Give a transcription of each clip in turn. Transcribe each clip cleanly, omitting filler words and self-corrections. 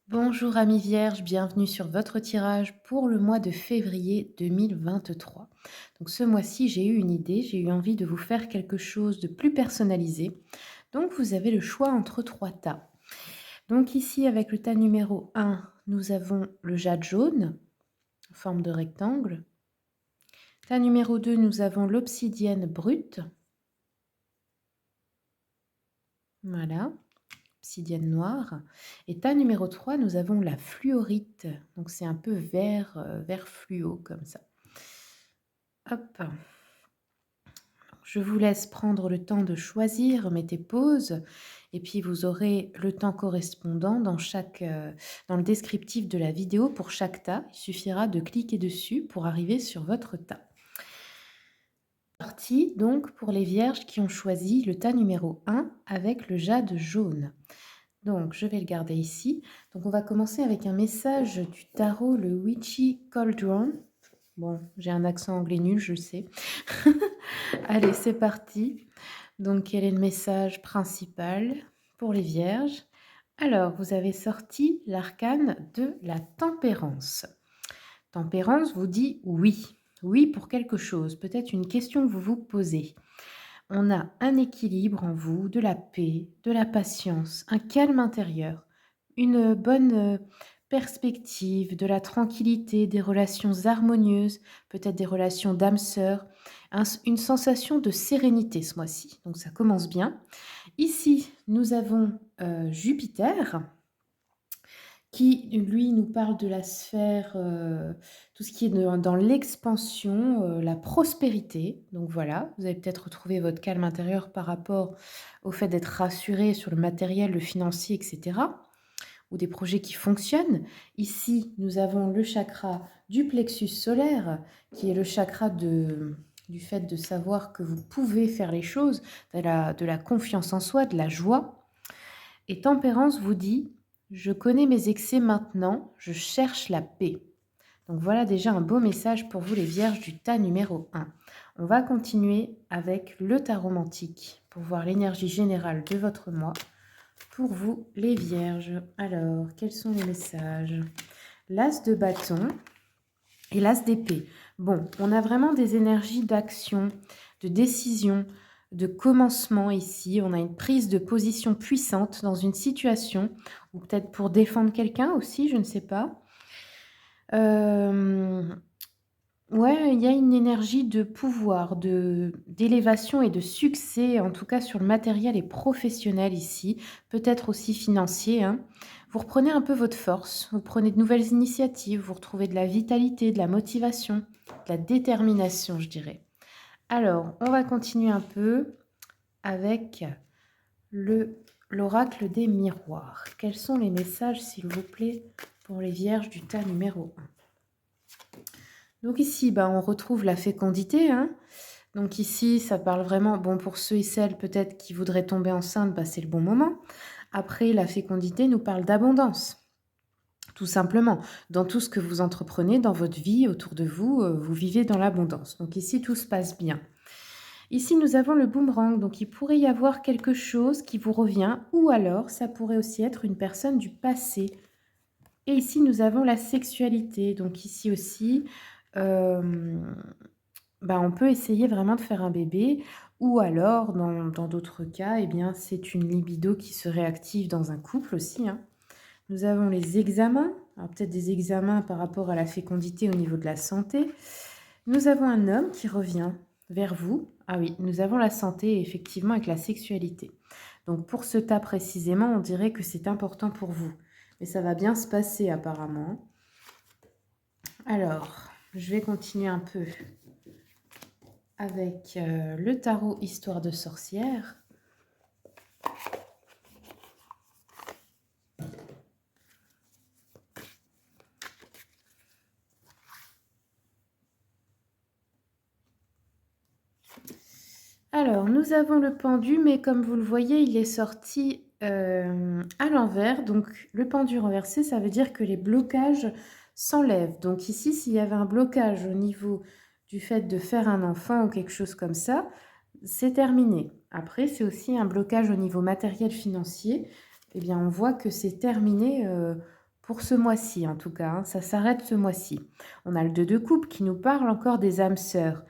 Bonjour amis vierges, bienvenue sur votre tirage pour le mois de février 2023. Donc ce mois-ci, j'ai eu une idée, j'ai eu envie de vous faire quelque chose de plus personnalisé. Donc vous avez le choix entre trois tas. Donc ici, avec le tas numéro 1, nous avons le jade jaune en forme de rectangle. Tas numéro 2, nous avons l'obsidienne brute. Voilà, obsidienne noire. Et tas numéro 3, nous avons la fluorite. Donc c'est un peu vert, vert fluo comme ça. Hop. Je vous laisse prendre le temps de choisir, mettez pause et puis vous aurez le temps correspondant dans le descriptif de la vidéo pour chaque tas. Il suffira de cliquer dessus pour arriver sur votre tas. Parti donc pour les vierges qui ont choisi le tas numéro 1 avec le jade jaune. Donc je vais le garder ici. Donc on va commencer avec un message du tarot, le Witchy Cauldron. Bon, j'ai un accent anglais nul, je sais. Allez, c'est parti. Donc, quel est le message principal pour les vierges? Alors, vous avez sorti l'arcane de la tempérance. Tempérance vous dit oui. Oui pour quelque chose, peut-être une question que vous vous posez. On a un équilibre en vous, de la paix, de la patience, un calme intérieur, une bonne perspective, de la tranquillité, des relations harmonieuses, peut-être des relations d'âme sœur, une sensation de sérénité ce mois-ci. Donc ça commence bien. Ici, nous avons Jupiter qui, lui, nous parle de la sphère, tout ce qui est dans l'expansion, la prospérité. Donc voilà, vous avez peut-être retrouvé votre calme intérieur par rapport au fait d'être rassuré sur le matériel, le financier, etc. Ou des projets qui fonctionnent. Ici, nous avons le chakra du plexus solaire, qui est le chakra du fait de savoir que vous pouvez faire les choses, de la confiance en soi, de la joie. Et tempérance vous dit: je connais mes excès maintenant, je cherche la paix. Donc voilà déjà un beau message pour vous les vierges du tas numéro 1. On va continuer avec le tas romantique pour voir l'énergie générale de votre mois. Pour vous les vierges, alors quels sont les messages? L'as de bâton et l'as d'épée. Bon, on a vraiment des énergies d'action, de décision, de commencement ici. On a une prise de position puissante dans une situation, ou peut-être pour défendre quelqu'un aussi, je ne sais pas. Ouais, il y a une énergie de pouvoir, d'élévation et de succès, en tout cas sur le matériel et professionnel ici, peut-être aussi financier, hein. Vous reprenez un peu votre force, vous prenez de nouvelles initiatives, vous retrouvez de la vitalité, de la motivation, de la détermination, je dirais. Alors, on va continuer un peu avec l'oracle des miroirs. Quels sont les messages, s'il vous plaît, pour les vierges du tas numéro 1? Donc ici, on retrouve la fécondité, hein. Donc ici, ça parle vraiment, bon, pour ceux et celles peut-être qui voudraient tomber enceinte, c'est le bon moment. Après, la fécondité nous parle d'abondance, tout simplement. Dans tout ce que vous entreprenez, dans votre vie, autour de vous, vous vivez dans l'abondance. Donc ici, tout se passe bien. Ici, nous avons le boomerang, donc il pourrait y avoir quelque chose qui vous revient, ou alors ça pourrait aussi être une personne du passé. Et ici, nous avons la sexualité, donc ici aussi, on peut essayer vraiment de faire un bébé, ou alors, dans d'autres cas, eh bien, c'est une libido qui se réactive dans un couple aussi, hein. Nous avons les examens, alors peut-être des examens par rapport à la fécondité au niveau de la santé. Nous avons un homme qui revient vers vous. Ah oui, nous avons la santé, effectivement, avec la sexualité. Donc pour ce tas précisément, on dirait que c'est important pour vous. Mais ça va bien se passer apparemment. Alors, je vais continuer un peu avec le tarot Histoire de sorcière. Alors, nous avons le pendu, mais comme vous le voyez, il est sorti à l'envers. Donc, le pendu renversé, ça veut dire que les blocages s'enlèvent. Donc ici, s'il y avait un blocage au niveau du fait de faire un enfant ou quelque chose comme ça, c'est terminé. Après, c'est aussi un blocage au niveau matériel financier. Eh bien, on voit que c'est terminé pour ce mois-ci en tout cas, hein, ça s'arrête ce mois-ci. On a le 2 de coupe qui nous parle encore des âmes sœurs.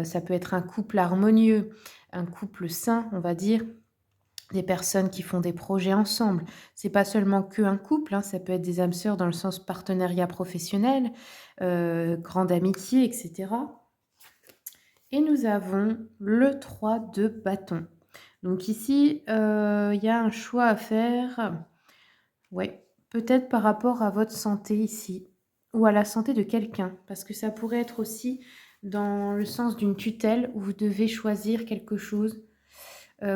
Ça peut être un couple harmonieux, un couple sain, on va dire, des personnes qui font des projets ensemble. C'est pas seulement qu'un couple, hein, ça peut être des âmes sœurs dans le sens partenariat professionnel, grande amitié, etc. Et nous avons le 3 de bâton. Donc ici, il y a un choix à faire. Ouais, peut-être par rapport à votre santé ici, ou à la santé de quelqu'un, parce que ça pourrait être aussi dans le sens d'une tutelle où vous devez choisir quelque chose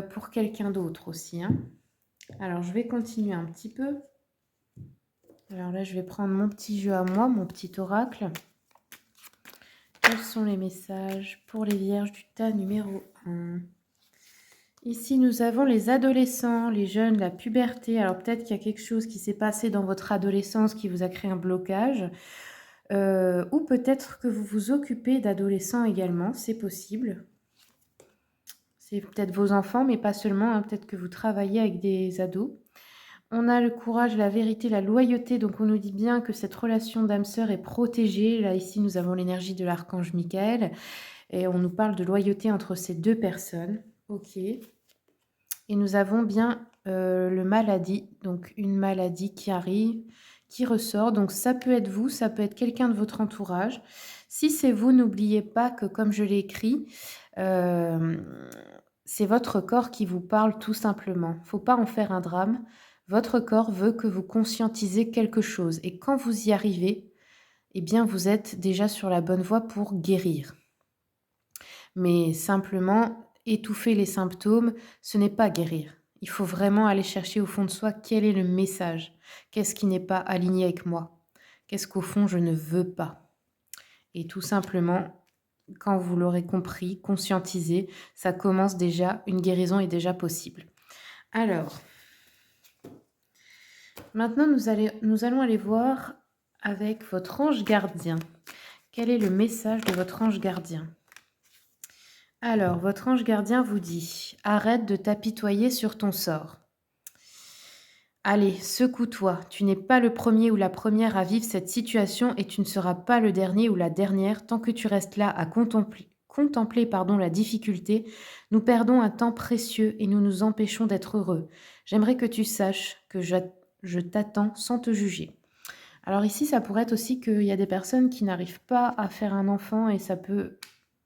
pour quelqu'un d'autre aussi, hein. Alors, je vais continuer un petit peu. Alors là, je vais prendre mon petit jeu à moi, mon petit oracle. Quels sont les messages pour les vierges du tas numéro 1? Ici, nous avons les adolescents, les jeunes, la puberté. Alors peut-être qu'il y a quelque chose qui s'est passé dans votre adolescence qui vous a créé un blocage. Ou peut-être que vous vous occupez d'adolescents également, c'est possible. C'est peut-être vos enfants, mais pas seulement, hein, peut-être que vous travaillez avec des ados. On a le courage, la vérité, la loyauté, donc on nous dit bien que cette relation d'âme-sœur est protégée. Là, ici, nous avons l'énergie de l'archange Michael, et on nous parle de loyauté entre ces deux personnes. Ok. Et nous avons bien le maladie, donc une maladie qui arrive, qui ressort. Donc ça peut être vous, ça peut être quelqu'un de votre entourage. Si c'est vous, n'oubliez pas que comme je l'ai écrit, c'est votre corps qui vous parle tout simplement. Faut pas en faire un drame. Votre corps veut que vous conscientisez quelque chose. Et quand vous y arrivez, eh bien vous êtes déjà sur la bonne voie pour guérir. Mais simplement, étouffer les symptômes, ce n'est pas guérir. Il faut vraiment aller chercher au fond de soi quel est le message. Qu'est-ce qui n'est pas aligné avec moi? Qu'est-ce qu'au fond je ne veux pas? Et tout simplement, quand vous l'aurez compris, conscientisé, ça commence déjà, une guérison est déjà possible. Alors, maintenant nous allons aller voir avec votre ange gardien. Quel est le message de votre ange gardien? Alors, votre ange gardien vous dit: arrête de t'apitoyer sur ton sort. Allez, secoue-toi. Tu n'es pas le premier ou la première à vivre cette situation et tu ne seras pas le dernier ou la dernière tant que tu restes là à contempler la difficulté. Nous perdons un temps précieux et nous nous empêchons d'être heureux. J'aimerais que tu saches que je t'attends sans te juger. Alors ici, ça pourrait être aussi qu'il y a des personnes qui n'arrivent pas à faire un enfant et ça peut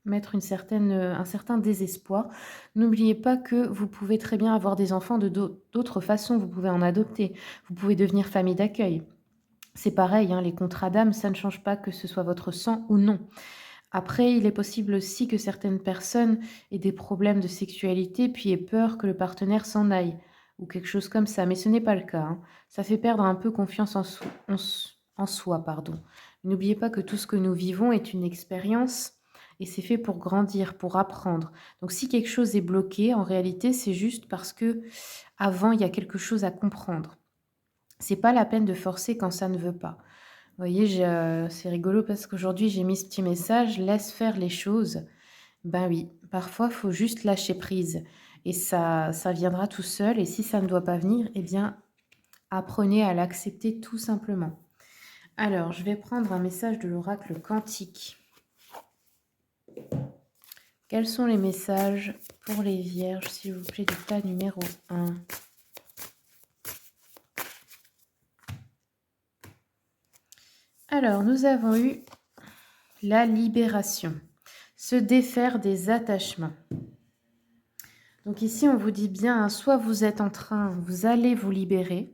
mettre un certain désespoir. N'oubliez pas que vous pouvez très bien avoir des enfants de d'autres façons. Vous pouvez en adopter. Vous pouvez devenir famille d'accueil. C'est pareil, hein, les contrats d'âme, ça ne change pas que ce soit votre sang ou non. Après, il est possible aussi que certaines personnes aient des problèmes de sexualité puis aient peur que le partenaire s'en aille ou quelque chose comme ça. Mais ce n'est pas le cas, hein. Ça fait perdre un peu confiance en soi, pardon. N'oubliez pas que tout ce que nous vivons est une expérience et c'est fait pour grandir, pour apprendre. Donc si quelque chose est bloqué, en réalité, c'est juste parce que avant, il y a quelque chose à comprendre. C'est pas la peine de forcer quand ça ne veut pas. Vous voyez, c'est rigolo parce qu'aujourd'hui, j'ai mis ce petit message: «Laisse faire les choses». Ben oui, parfois, il faut juste lâcher prise et ça viendra tout seul et si ça ne doit pas venir, eh bien, apprenez à l'accepter tout simplement. Alors, je vais prendre un message de l'oracle quantique. Quels sont les messages pour les vierges, s'il vous plaît, du tas numéro 1? Alors, nous avons eu la libération, se défaire des attachements. Donc ici, on vous dit bien, hein, soit vous êtes en train, vous allez vous libérer.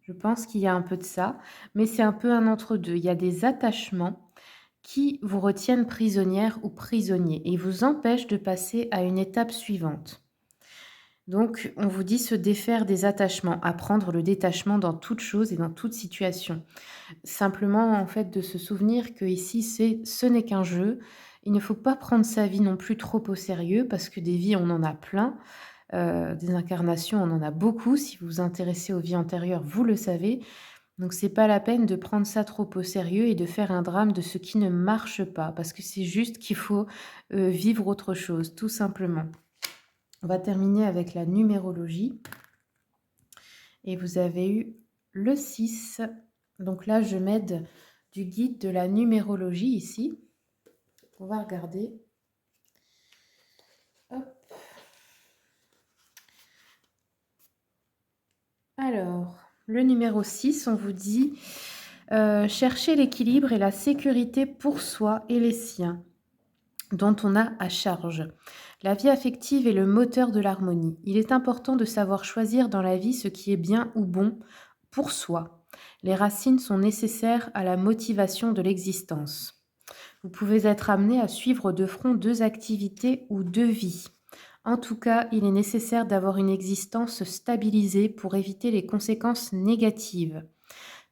Je pense qu'il y a un peu de ça, mais c'est un peu un entre-deux. Il y a des attachements qui vous retiennent prisonnière ou prisonnier et vous empêchent de passer à une étape suivante. Donc, on vous dit se défaire des attachements, apprendre le détachement dans toute chose et dans toute situation. Simplement, en fait, de se souvenir que ici, ce n'est qu'un jeu. Il ne faut pas prendre sa vie non plus trop au sérieux parce que des vies, on en a plein. Des incarnations, on en a beaucoup. Si vous vous intéressez aux vies antérieures, vous le savez. Donc, c'est pas la peine de prendre ça trop au sérieux et de faire un drame de ce qui ne marche pas parce que c'est juste qu'il faut vivre autre chose, tout simplement. On va terminer avec la numérologie. Et vous avez eu le 6 Donc là, je m'aide du guide de la numérologie ici. On va regarder. Hop. Alors, le numéro 6, on vous dit chercher l'équilibre et la sécurité pour soi et les siens, dont on a à charge. La vie affective est le moteur de l'harmonie. Il est important de savoir choisir dans la vie ce qui est bien ou bon pour soi. Les racines sont nécessaires à la motivation de l'existence. Vous pouvez être amené à suivre de front 2 activités ou 2 vies. En tout cas, il est nécessaire d'avoir une existence stabilisée pour éviter les conséquences négatives.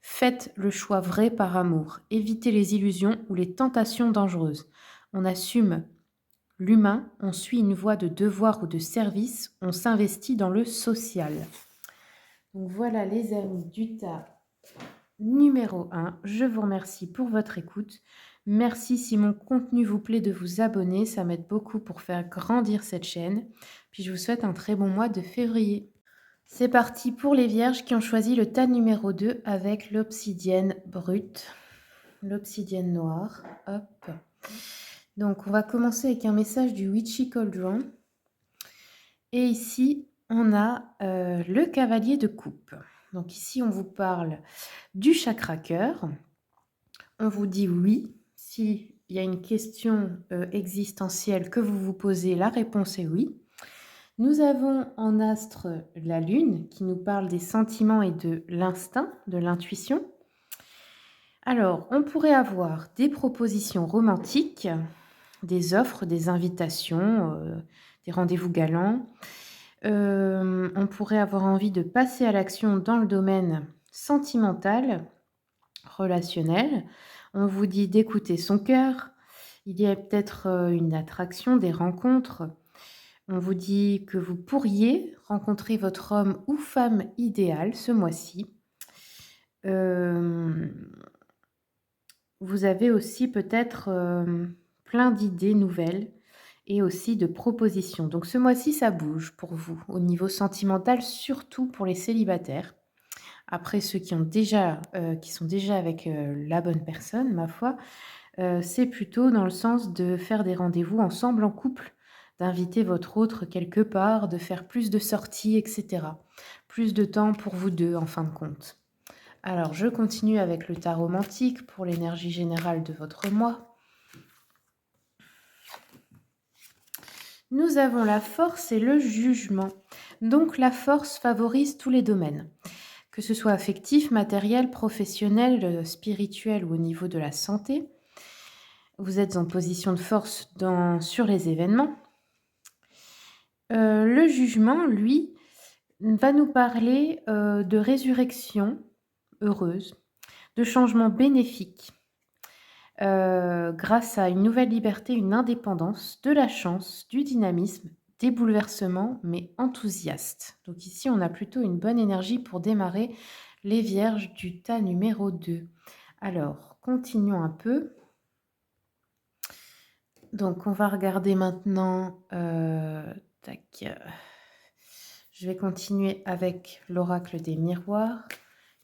Faites le choix vrai par amour. Évitez les illusions ou les tentations dangereuses. On assume l'humain, on suit une voie de devoir ou de service, on s'investit dans le social. Donc voilà les amis du tas numéro 1. Je vous remercie pour votre écoute. Merci si mon contenu vous plaît de vous abonner, ça m'aide beaucoup pour faire grandir cette chaîne. Puis je vous souhaite un très bon mois de février. C'est parti pour les vierges qui ont choisi le tas numéro 2 avec l'obsidienne brute, l'obsidienne noire. Hop. Donc on va commencer avec un message du Witchy Cauldron. Et ici, on a le cavalier de coupe. Donc ici, on vous parle du chakra cœur. On vous dit oui. S'il y a une question existentielle que vous vous posez, la réponse est oui. Nous avons en astre la lune qui nous parle des sentiments et de l'instinct, de l'intuition. Alors, on pourrait avoir des propositions romantiques, des offres, des invitations, des rendez-vous galants. On pourrait avoir envie de passer à l'action dans le domaine sentimental, relationnel. On vous dit d'écouter son cœur. Il y a peut-être une attraction, des rencontres. On vous dit que vous pourriez rencontrer votre homme ou femme idéal ce mois-ci. Vous avez aussi peut-être plein d'idées nouvelles et aussi de propositions. Donc ce mois-ci, ça bouge pour vous au niveau sentimental, surtout pour les célibataires. Après, ceux qui sont déjà avec la bonne personne, ma foi, c'est plutôt dans le sens de faire des rendez-vous ensemble en couple, d'inviter votre autre quelque part, de faire plus de sorties, etc. Plus de temps pour vous deux, en fin de compte. Alors, je continue avec le tarot romantique pour l'énergie générale de votre mois. Nous avons la force et le jugement. Donc, la force favorise tous les domaines, que ce soit affectif, matériel, professionnel, spirituel ou au niveau de la santé. Vous êtes en position de force sur les événements. Le jugement, lui, va nous parler de résurrection heureuse, de changement bénéfique, grâce à une nouvelle liberté, une indépendance, de la chance, du dynamisme, des bouleversements, mais enthousiastes. Donc ici, on a plutôt une bonne énergie pour démarrer les vierges du tas numéro 2. Alors, continuons un peu. Donc, on va regarder maintenant... Je vais continuer avec l'oracle des miroirs.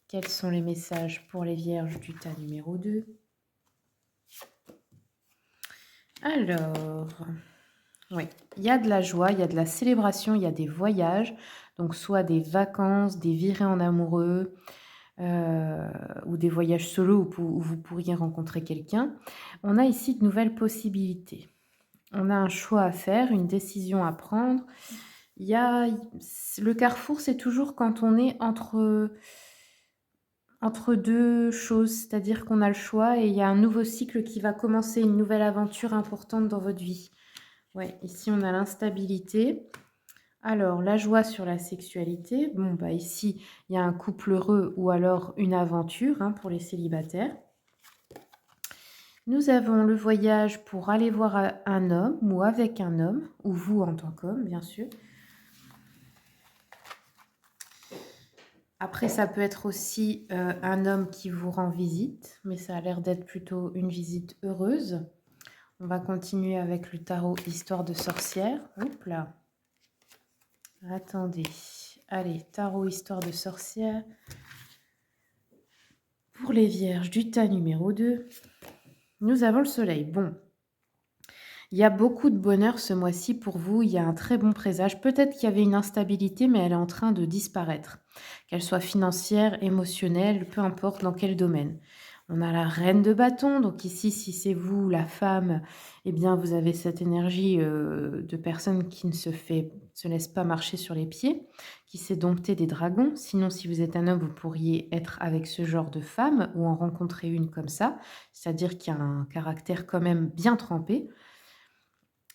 Quels sont les messages pour les vierges du tas numéro 2? Alors, oui, il y a de la joie, il y a de la célébration, il y a des voyages. Donc, soit des vacances, des virées en amoureux, ou des voyages solo où vous pourriez rencontrer quelqu'un. On a ici de nouvelles possibilités. On a un choix à faire, une décision à prendre. Le carrefour, c'est toujours quand on est entre deux choses, c'est-à-dire qu'on a le choix et il y a un nouveau cycle qui va commencer, une nouvelle aventure importante dans votre vie. Ouais, ici, on a l'instabilité. Alors, la joie sur la sexualité. Bon, bah ici, il y a un couple heureux ou alors une aventure pour les célibataires. Nous avons le voyage pour aller voir un homme ou avec un homme, ou vous en tant qu'homme, bien sûr. Après, ça peut être aussi un homme qui vous rend visite, mais ça a l'air d'être plutôt une visite heureuse. On va continuer avec le tarot Histoire de sorcière. Hop là. Attendez. Allez, tarot Histoire de sorcière. Pour les vierges du tas numéro 2, nous avons le soleil. Bon, il y a beaucoup de bonheur ce mois-ci pour vous, il y a un très bon présage. Peut-être qu'il y avait une instabilité, mais elle est en train de disparaître. Qu'elle soit financière, émotionnelle, peu importe dans quel domaine. On a la reine de bâton, donc ici, si c'est vous, la femme, eh bien, vous avez cette énergie de personne qui ne se laisse pas marcher sur les pieds, qui sait dompter des dragons. Sinon, si vous êtes un homme, vous pourriez être avec ce genre de femme ou en rencontrer une comme ça, c'est-à-dire qui a un caractère quand même bien trempé.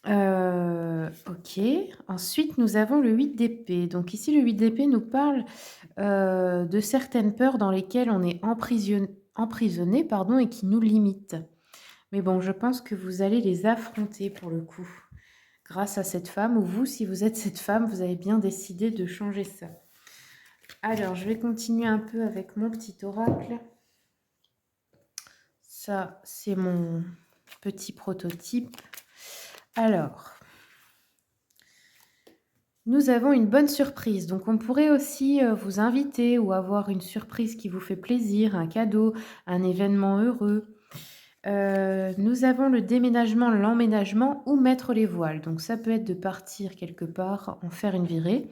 OK. Ensuite, nous avons le 8 d'épée. Donc ici, le 8 d'épée nous parle, de certaines peurs dans lesquelles on est emprisonné, pardon, et qui nous limitent. Mais bon, je pense que vous allez les affronter pour le coup, grâce à cette femme ou vous, si vous êtes cette femme, vous avez bien décidé de changer ça. Alors, je vais continuer un peu avec mon petit oracle. Ça, c'est mon petit prototype. Alors, nous avons une bonne surprise. Donc, on pourrait aussi vous inviter ou avoir une surprise qui vous fait plaisir, un cadeau, un événement heureux. Nous avons le déménagement, l'emménagement ou mettre les voiles. Donc, ça peut être de partir quelque part, en faire une virée,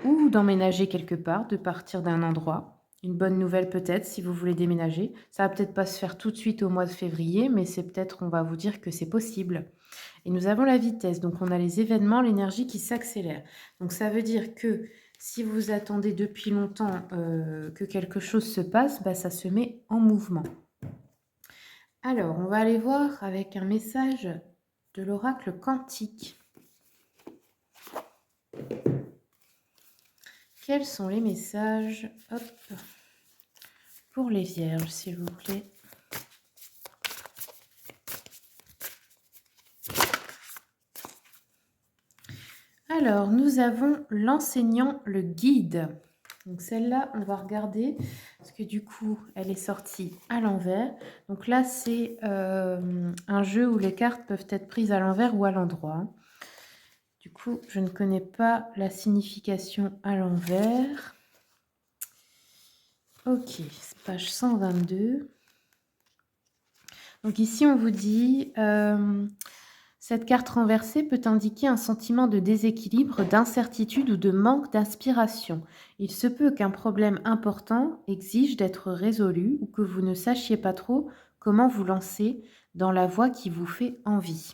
ou d'emménager quelque part, de partir d'un endroit. Une bonne nouvelle peut-être si vous voulez déménager. Ça va peut-être pas se faire tout de suite au mois de février, mais c'est peut-être, on va vous dire que c'est possible. Et nous avons la vitesse, donc on a les événements, l'énergie qui s'accélère. Donc ça veut dire que si vous attendez depuis longtemps que quelque chose se passe, bah, ça se met en mouvement. Alors, on va aller voir avec un message de l'oracle quantique. Quels sont les messages, hop, pour les vierges, s'il vous plaît? Alors, nous avons l'enseignant, le guide. Donc celle-là, on va regarder, parce que du coup, elle est sortie à l'envers. Donc là, c'est un jeu où les cartes peuvent être prises à l'envers ou à l'endroit. Du coup, je ne connais pas la signification à l'envers. Ok, page 122. Donc ici, on vous dit, cette carte renversée peut indiquer un sentiment de déséquilibre, d'incertitude ou de manque d'inspiration. Il se peut qu'un problème important exige d'être résolu ou que vous ne sachiez pas trop comment vous lancer dans la voie qui vous fait envie.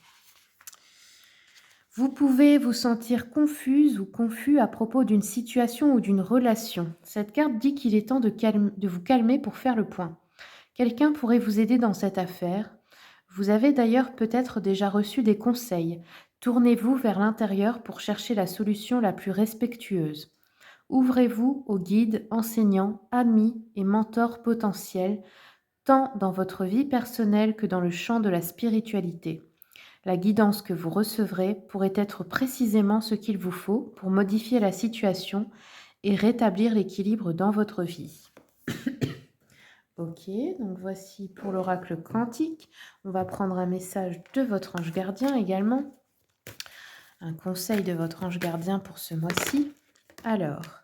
Vous pouvez vous sentir confuse ou confus à propos d'une situation ou d'une relation. Cette carte dit qu'il est temps de vous calmer pour faire le point. Quelqu'un pourrait vous aider dans cette affaire. Vous avez d'ailleurs peut-être déjà reçu des conseils. Tournez-vous vers l'intérieur pour chercher la solution la plus respectueuse. Ouvrez-vous aux guides, enseignants, amis et mentors potentiels, tant dans votre vie personnelle que dans le champ de la spiritualité. La guidance que vous recevrez pourrait être précisément ce qu'il vous faut pour modifier la situation et rétablir l'équilibre dans votre vie. Ok, donc voici pour l'oracle quantique. On va prendre un message de votre ange gardien également. Un conseil de votre ange gardien pour ce mois-ci. Alors,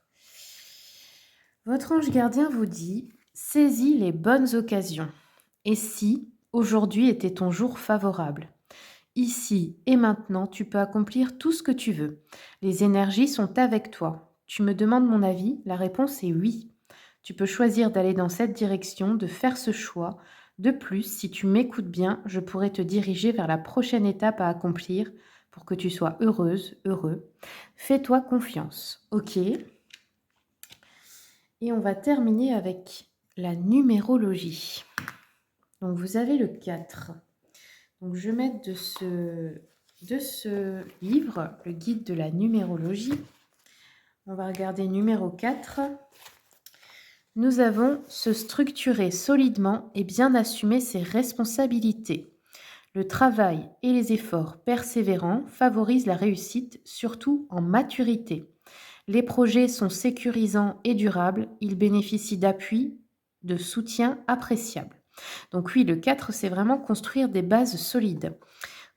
votre ange gardien vous dit « Saisis les bonnes occasions. Et si aujourd'hui était ton jour favorable ? Ici et maintenant, tu peux accomplir tout ce que tu veux. Les énergies sont avec toi. Tu me demandes mon avis? La réponse est oui. Tu peux choisir d'aller dans cette direction, de faire ce choix. De plus, si tu m'écoutes bien, je pourrais te diriger vers la prochaine étape à accomplir pour que tu sois heureuse, heureux. Fais-toi confiance. Ok. Et on va terminer avec la numérologie. Donc, vous avez le 4. Donc, je vais mettre de ce livre, le guide de la numérologie. On va regarder numéro 4. Nous avons se structurer solidement et bien assumer ses responsabilités. Le travail et les efforts persévérants favorisent la réussite, surtout en maturité. Les projets sont sécurisants et durables. Ils bénéficient d'appui, de soutien appréciable. Donc oui, le 4, c'est vraiment construire des bases solides.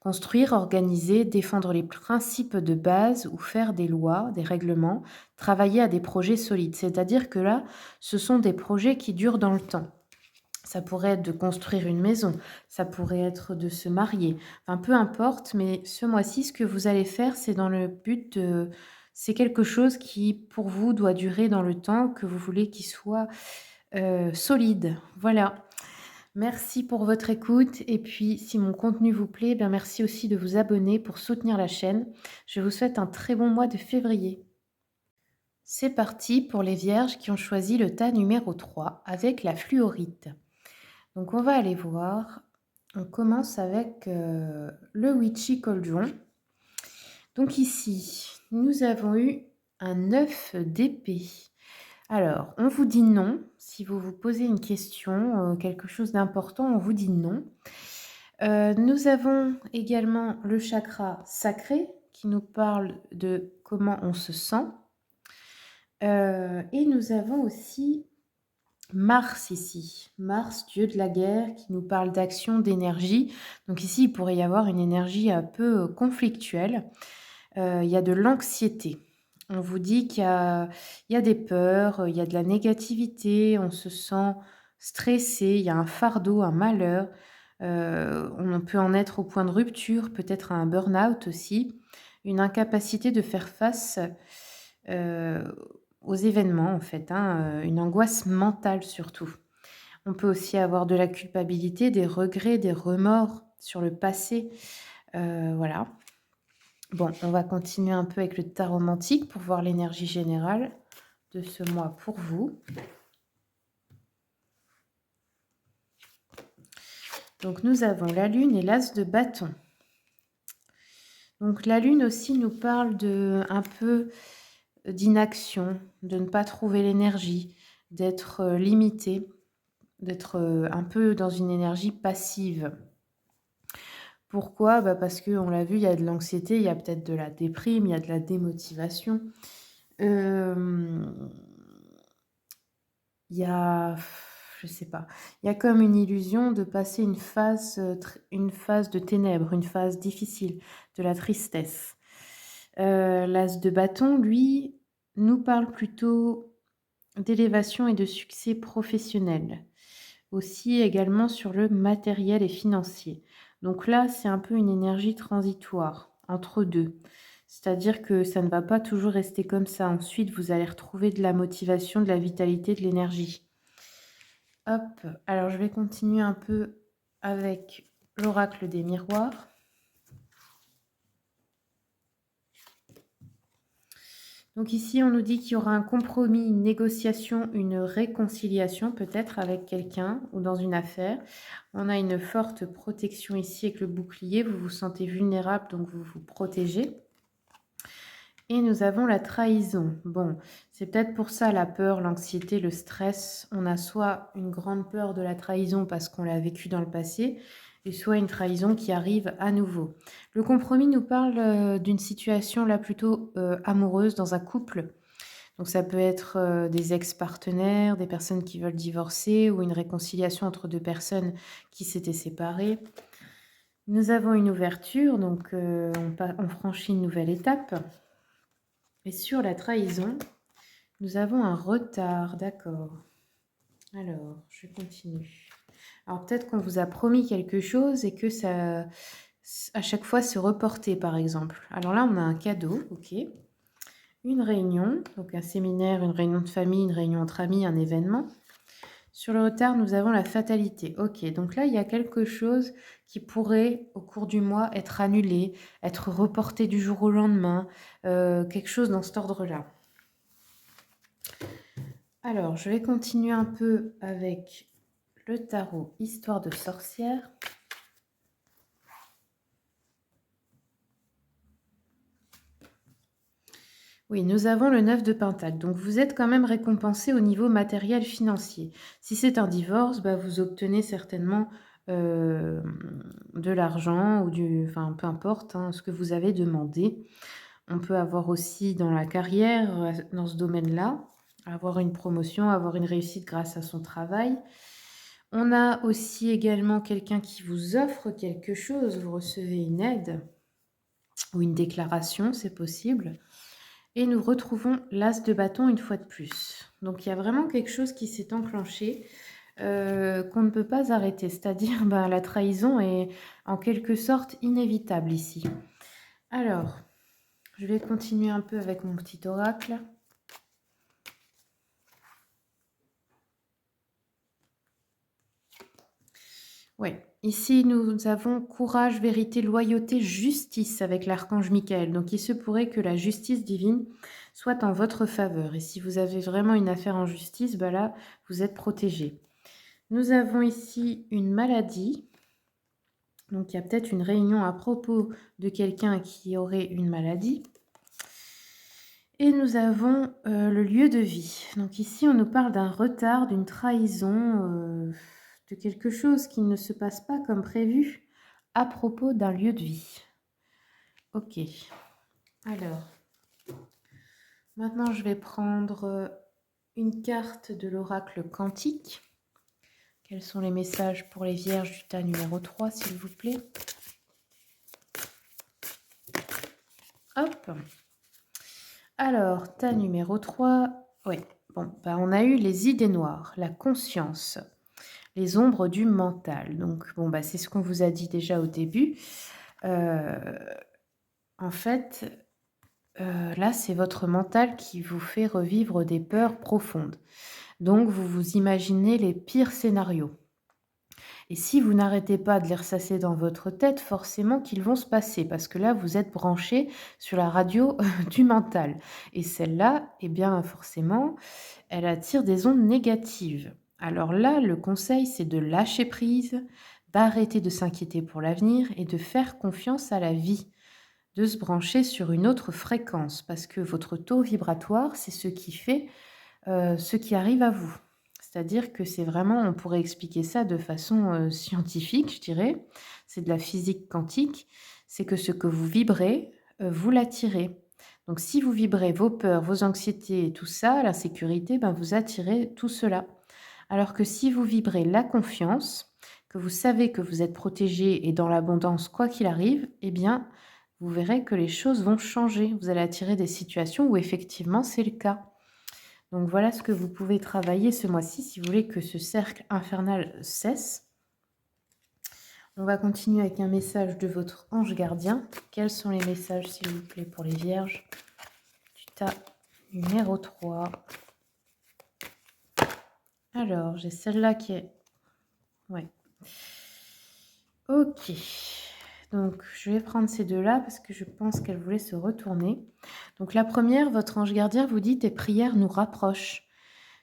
Construire, organiser, défendre les principes de base ou faire des lois, des règlements, travailler à des projets solides. C'est-à-dire que là, ce sont des projets qui durent dans le temps. Ça pourrait être de construire une maison, ça pourrait être de se marier, enfin peu importe, mais ce mois-ci, ce que vous allez faire, c'est dans le but de c'est quelque chose qui, pour vous, doit durer dans le temps, que vous voulez qu'il soit, solide. Voilà. Merci pour votre écoute et puis si mon contenu vous plaît, bien merci aussi de vous abonner pour soutenir la chaîne. Je vous souhaite un très bon mois de février. C'est parti pour les vierges qui ont choisi le tas numéro 3 avec la fluorite. Donc on va aller voir. On commence avec le Witchy Cauldron. Donc ici, nous avons eu un 9 d'épée. Alors, on vous dit non. Si vous vous posez une question, quelque chose d'important, on vous dit non. Nous avons également le chakra sacré qui nous parle de comment on se sent. Et nous avons aussi Mars ici. Mars, dieu de la guerre, qui nous parle d'action, d'énergie. Donc ici, il pourrait y avoir une énergie un peu conflictuelle. Il y a de l'anxiété. On vous dit qu'il y a des peurs, il y a de la négativité, on se sent stressé, il y a un fardeau, un malheur. On peut en être au point de rupture, peut-être à un burn-out aussi, une incapacité de faire face euh, aux événements en fait, hein, une angoisse mentale surtout. On peut aussi avoir de la culpabilité, des regrets, des remords sur le passé. Voilà. Bon, on va continuer un peu avec le tarot romantique pour voir l'énergie générale de ce mois pour vous. Donc nous avons la lune et l'as de bâton. Donc la lune aussi nous parle de un peu d'inaction, de ne pas trouver l'énergie, d'être limité, d'être un peu dans une énergie passive. Pourquoi? Parce qu'on l'a vu, il y a de l'anxiété, il y a peut-être de la déprime, il y a de la démotivation. Il y a, je sais pas, il y a comme une illusion de passer une phase de ténèbres, une phase difficile, de la tristesse. L'as de bâton, lui, nous parle plutôt d'élévation et de succès professionnel. Aussi également sur le matériel et financier. Donc là, c'est un peu une énergie transitoire, entre deux. C'est-à-dire que ça ne va pas toujours rester comme ça. Ensuite, vous allez retrouver de la motivation, de la vitalité, de l'énergie. Hop, alors je vais continuer un peu avec l'oracle des miroirs. Donc ici, on nous dit qu'il y aura un compromis, une négociation, une réconciliation peut-être avec quelqu'un ou dans une affaire. On a une forte protection ici avec le bouclier. Vous vous sentez vulnérable, donc vous vous protégez. Et nous avons la trahison. Bon, c'est peut-être pour ça la peur, l'anxiété, le stress. On a soit une grande peur de la trahison parce qu'on l'a vécu dans le passé, et soit une trahison qui arrive à nouveau. Le compromis nous parle d'une situation là plutôt amoureuse dans un couple. Donc ça peut être des ex-partenaires, des personnes qui veulent divorcer ou une réconciliation entre deux personnes qui s'étaient séparées. Nous avons une ouverture, donc on franchit une nouvelle étape. Et sur la trahison, nous avons un retard, d'accord. Alors, je continue. Alors peut-être qu'on vous a promis quelque chose et que ça, à chaque fois, se reporter, par exemple. Alors là, on a un cadeau, ok. Une réunion, donc un séminaire, une réunion de famille, une réunion entre amis, un événement. Sur le retard, nous avons la fatalité. Ok, donc là, il y a quelque chose qui pourrait, au cours du mois, être annulé, être reporté du jour au lendemain, quelque chose dans cet ordre-là. Alors, je vais continuer un peu avec le tarot Histoire de sorcière. Oui, nous avons le 9 de Pentacle. Donc, vous êtes quand même récompensé au niveau matériel financier. Si c'est un divorce, vous obtenez certainement de l'argent ou enfin, peu importe ce que vous avez demandé. On peut avoir aussi dans la carrière, dans ce domaine-là, avoir une promotion, avoir une réussite grâce à son travail. On a aussi également quelqu'un qui vous offre quelque chose. Vous recevez une aide ou une déclaration, c'est possible. Et nous retrouvons l'as de bâton une fois de plus. Donc il y a vraiment quelque chose qui s'est enclenché. qu'on ne peut pas arrêter. C'est-à-dire, ben, la trahison est en quelque sorte inévitable ici. Alors, je vais continuer un peu avec mon petit oracle. Oui, ici nous avons courage, vérité, loyauté, justice avec l'archange Michael. Donc il se pourrait que la justice divine soit en votre faveur. Et si vous avez vraiment une affaire en justice, bah là, vous êtes protégé. Nous avons ici une maladie. Donc il y a peut-être une réunion à propos de quelqu'un qui aurait une maladie. Et nous avons le lieu de vie. Donc ici, on nous parle d'un retard, d'une trahison, de quelque chose qui ne se passe pas comme prévu à propos d'un lieu de vie. Ok. Alors, maintenant, je vais prendre une carte de l'oracle quantique. Quels sont les messages pour les vierges du tas numéro 3, s'il vous plaît? Hop. Alors, tas numéro 3, oui. Bon, bah, on a eu les idées noires, la conscience, les ombres du mental. Donc, bon, bah, c'est ce qu'on vous a dit déjà au début. En fait, là, c'est votre mental qui vous fait revivre des peurs profondes. Donc, vous vous imaginez les pires scénarios. Et si vous n'arrêtez pas de les ressasser dans votre tête, forcément qu'ils vont se passer, parce que là, vous êtes branché sur la radio du mental. Et celle-là, eh bien, forcément, elle attire des ondes négatives. Alors là, le conseil, c'est de lâcher prise, d'arrêter de s'inquiéter pour l'avenir et de faire confiance à la vie, de se brancher sur une autre fréquence, parce que votre taux vibratoire, c'est ce qui fait ce qui arrive à vous. C'est-à-dire que c'est vraiment, on pourrait expliquer ça de façon scientifique, je dirais, c'est de la physique quantique, c'est que ce que vous vibrez, vous l'attirez. Donc si vous vibrez vos peurs, vos anxiétés et tout ça, l'insécurité, ben, vous attirez tout cela. Alors que si vous vibrez la confiance, que vous savez que vous êtes protégé et dans l'abondance quoi qu'il arrive, eh bien, vous verrez que les choses vont changer. Vous allez attirer des situations où effectivement c'est le cas. Donc voilà ce que vous pouvez travailler ce mois-ci si vous voulez que ce cercle infernal cesse. On va continuer avec un message de votre ange gardien. Quels sont les messages, s'il vous plaît, pour les vierges du tas numéro 3. Alors, j'ai celle-là qui est... Ouais. Ok. Donc, je vais prendre ces deux-là parce que je pense qu'elle voulait se retourner. Donc, la première, votre ange gardien vous dit « Tes prières nous rapprochent ».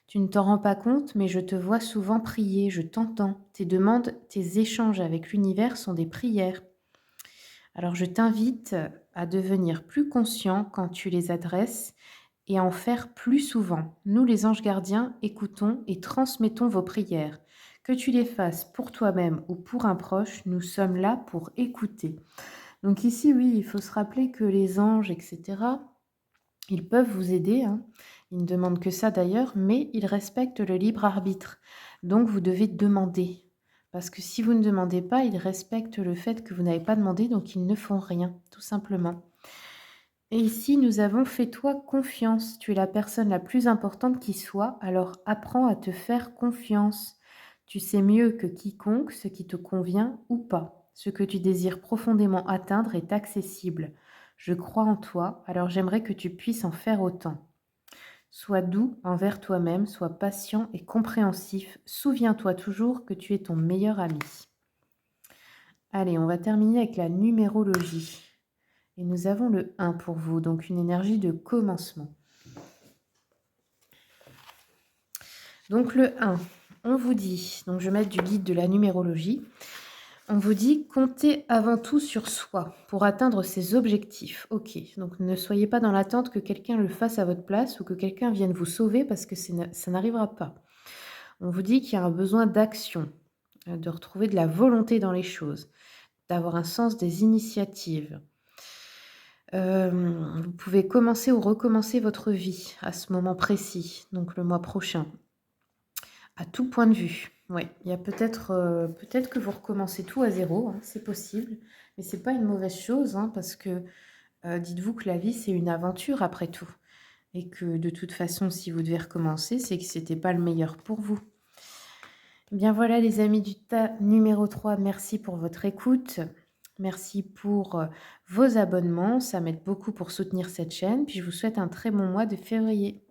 Tu ne t'en rends pas compte, mais je te vois souvent prier, je t'entends. Tes demandes, tes échanges avec l'univers sont des prières. Alors je t'invite à devenir plus conscient quand tu les adresses et à en faire plus souvent. Nous, les anges gardiens, écoutons et transmettons vos prières. Que tu les fasses pour toi-même ou pour un proche, nous sommes là pour écouter. Donc ici, oui, il faut se rappeler que les anges, etc., ils peuvent vous aider, hein. Ils ne demandent que ça d'ailleurs, mais ils respectent le libre arbitre. Donc vous devez demander. Parce que si vous ne demandez pas, ils respectent le fait que vous n'avez pas demandé, donc ils ne font rien, tout simplement. Et ici, nous avons fais-toi confiance. Tu es la personne la plus importante qui soit, alors apprends à te faire confiance. Tu sais mieux que quiconque ce qui te convient ou pas. Ce que tu désires profondément atteindre est accessible. Je crois en toi, alors j'aimerais que tu puisses en faire autant. Sois doux envers toi-même, sois patient et compréhensif. Souviens-toi toujours que tu es ton meilleur ami. Allez, on va terminer avec la numérologie. Et nous avons le 1 pour vous, donc une énergie de commencement. Donc le 1, on vous dit, donc je vais mettre du guide de la numérologie, on vous dit comptez avant tout sur soi pour atteindre ses objectifs. Ok, donc ne soyez pas dans l'attente que quelqu'un le fasse à votre place ou que quelqu'un vienne vous sauver parce que ça n'arrivera pas. On vous dit qu'il y a un besoin d'action, de retrouver de la volonté dans les choses, d'avoir un sens des initiatives. Vous pouvez commencer ou recommencer votre vie à ce moment précis, donc le mois prochain, à tout point de vue. Ouais, il y a peut-être que vous recommencez tout à zéro, hein, c'est possible, mais c'est pas une mauvaise chose, hein, parce que dites-vous que la vie c'est une aventure après tout, et que de toute façon, si vous devez recommencer, c'est que c'était pas le meilleur pour vous. Bien voilà les amis du tas numéro 3. Merci pour votre écoute. Merci pour vos abonnements, ça m'aide beaucoup pour soutenir cette chaîne. Puis je vous souhaite un très bon mois de février.